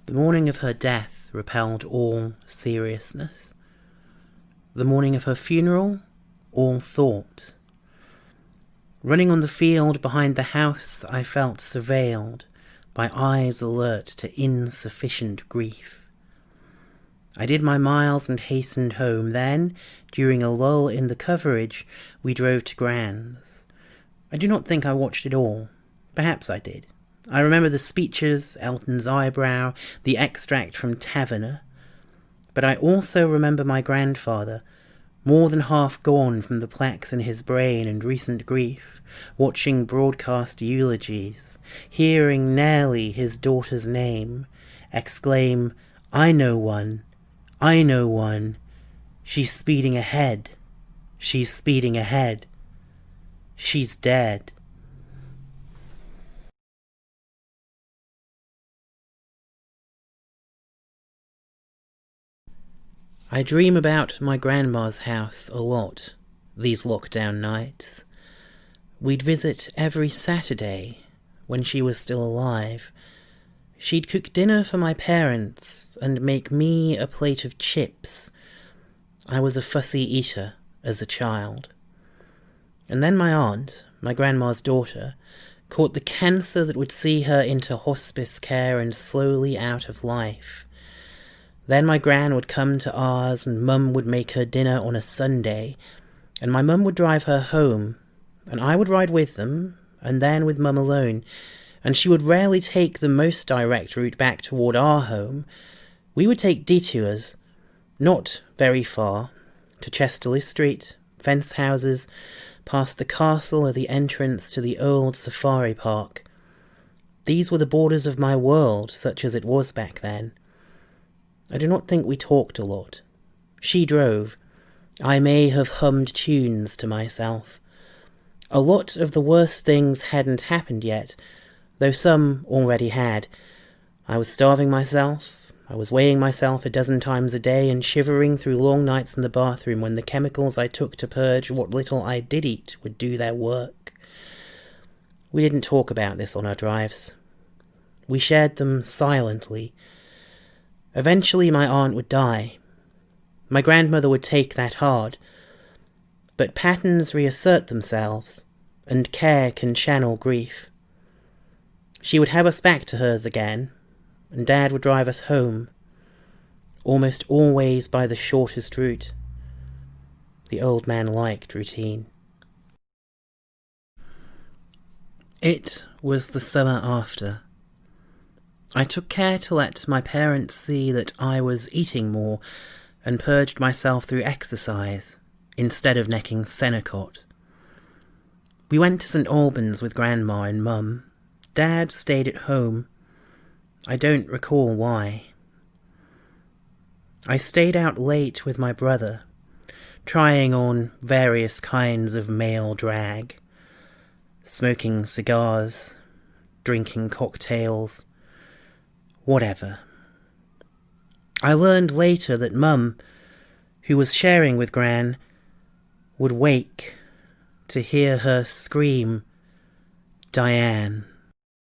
The morning of her death repelled all seriousness. The morning of her funeral, all thought. Running on the field behind the house, I felt surveilled, by eyes alert to insufficient grief. I did my miles and hastened home. Then, during a lull in the coverage, we drove to Gran's. I do not think I watched it all. Perhaps I did. I remember the speeches, Elton's eyebrow, the extract from Tavener. But I also remember my grandfather, more than half gone from the plaques in his brain and recent grief, watching broadcast eulogies, hearing Nellie, his daughter's name, exclaim, "I know one, I know one. She's speeding ahead. She's speeding ahead. She's dead." I dream about my grandma's house a lot, these lockdown nights. We'd visit every Saturday, when she was still alive. She'd cook dinner for my parents and make me a plate of chips. I was a fussy eater as a child. And then my aunt, my grandma's daughter, caught the cancer that would see her into hospice care and slowly out of life. Then my Gran would come to ours and Mum would make her dinner on a Sunday, and my Mum would drive her home, and I would ride with them, and then with Mum alone, and she would rarely take the most direct route back toward our home. We would take detours, not very far, to Chesterley Street, fence houses, past the castle or the entrance to the old safari park. These were the borders of my world, such as it was back then. I do not think we talked a lot. She drove. I may have hummed tunes to myself. A lot of the worst things hadn't happened yet, though some already had. I was starving myself. I was weighing myself a dozen times a day and shivering through long nights in the bathroom when the chemicals I took to purge what little I did eat would do their work. We didn't talk about this on our drives. We shared them silently. Eventually my aunt would die. My grandmother would take that hard. But patterns reassert themselves, and care can channel grief. She would have us back to hers again, and Dad would drive us home, almost always by the shortest route. The old man liked routine. It was the summer after. I took care to let my parents see that I was eating more and purged myself through exercise instead of necking Senecot. We went to St. Albans with Grandma and Mum. Dad stayed at home. I don't recall why. I stayed out late with my brother, trying on various kinds of male drag, smoking cigars, drinking cocktails, whatever. I learned later that Mum, who was sharing with Gran, would wake to hear her scream, "Diane."